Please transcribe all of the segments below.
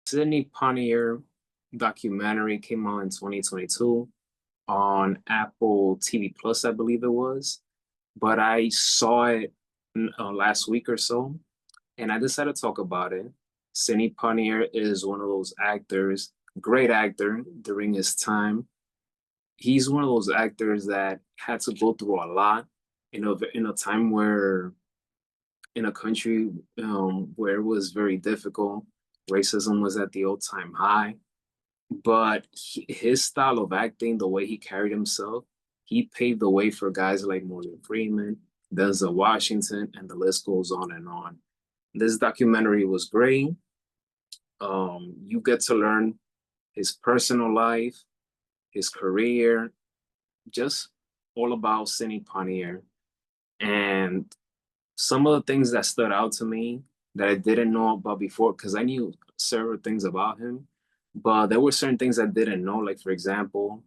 Sidney Pontier documentary came out in 2022 on Apple TV Plus, I believe it was. But I saw it last week or so, and I decided to talk about it. Sidney Pontier is one of those actors, great actor during his time. He's one of those actors that had to go through a lot in a time where in a country where it was very difficult. Racism was at the all-time high, but his style of acting, the way he carried himself, he paved the way for guys like Morgan Freeman, Denzel Washington, and the list goes on and on. This documentary was great. You get to learn his personal life, his career, just all about Sidney Poitier. And some of the things that stood out to me that I didn't know about before, because I knew several things about him, but there were certain things I didn't know. Like, for example,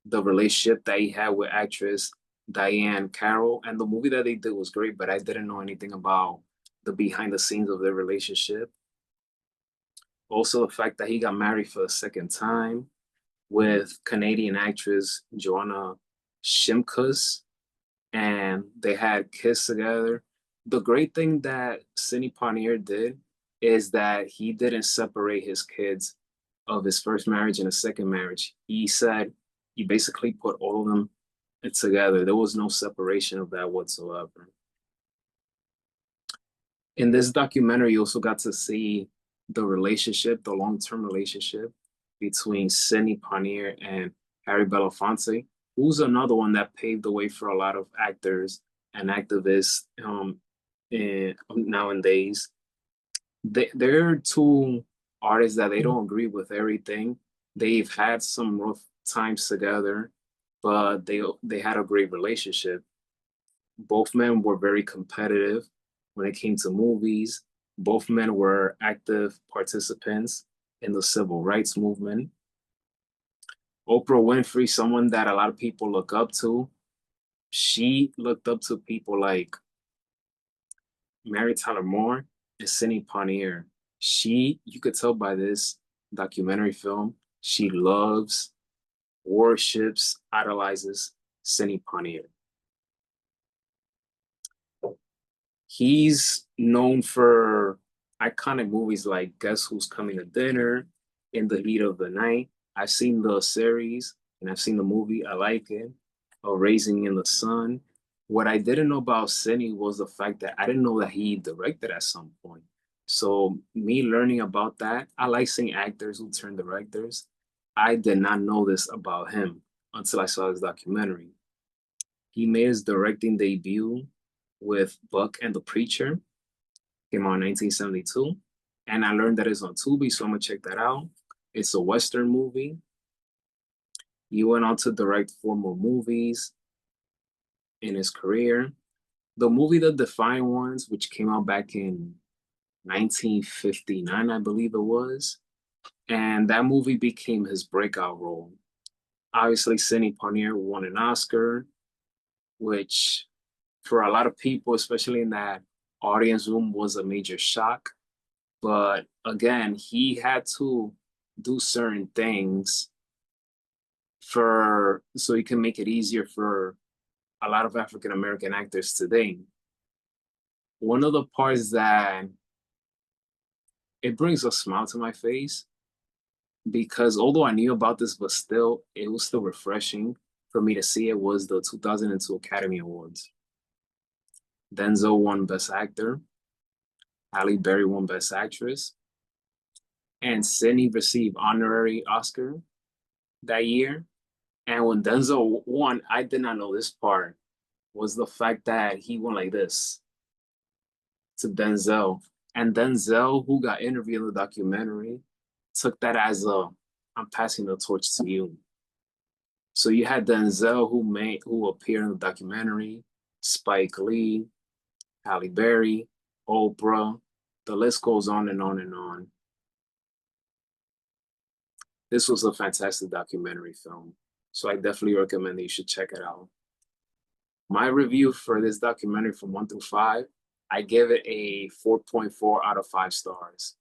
the relationship that he had with actress Diane Carroll, and the movie that they did was great, but I didn't know anything about the behind the scenes of their relationship. Also, the fact that he got married for a second time with Canadian actress Joanna Shimkus, and they had kids together. The great thing that Sidney Poitier did is that he didn't separate his kids of his first marriage and a second marriage. He said he basically put all of them together. There was no separation of that whatsoever. In this documentary, you also got to see the relationship, the long-term relationship between Sidney Poitier and Harry Belafonte, who's another one that paved the way for a lot of actors and activists nowadays. They're two artists that they don't agree with everything. They've had some rough times together, but they had a great relationship. Both men were very competitive when it came to movies. Both men were active participants in the civil rights movement. Oprah Winfrey, someone that a lot of people look up to, she looked up to people like Mary Tyler Moore and Sidney Poitier. You could tell by this documentary film, she loves, worships, idolizes Sidney Poitier. He's known for iconic movies like Guess Who's Coming to Dinner, In the Heat of the Night. I've seen the series and I've seen the movie. I like it. Raising in the Sun. What I didn't know about Sidney was the fact that I didn't know that he directed at some point. So me learning about that, I like seeing actors who turn directors. I did not know this about him until I saw this documentary. He made his directing debut with Buck and the Preacher. Came out in 1972. And I learned that it's on Tubi, so I'm gonna check that out. It's a Western movie. He went on to direct 4 more movies in his career. The movie The Defiant Ones, which came out back in 1959, I believe it was. And that movie became his breakout role. Obviously, Sidney Poitier won an Oscar, which for a lot of people, especially in that audience room, was a major shock. But again, he had to do certain things so he can make it easier for a lot of African American actors today. One of the parts that it brings a smile to my face, because although I knew about this, but still, it was still refreshing for me to see it, was the 2002 Academy Awards. Denzel won Best Actor, Halle Berry won Best Actress, and Sidney received honorary Oscar that year. And when Denzel won, I did not know this part, was the fact that he went like this to Denzel. And Denzel, who got interviewed in the documentary, took that as I'm passing the torch to you. So you had Denzel who appeared in the documentary, Spike Lee, Halle Berry, Oprah, the list goes on and on and on. This was a fantastic documentary film, so I definitely recommend that you should check it out. My review for this documentary from 1 through 5, I give it a 4.4 out of 5 stars.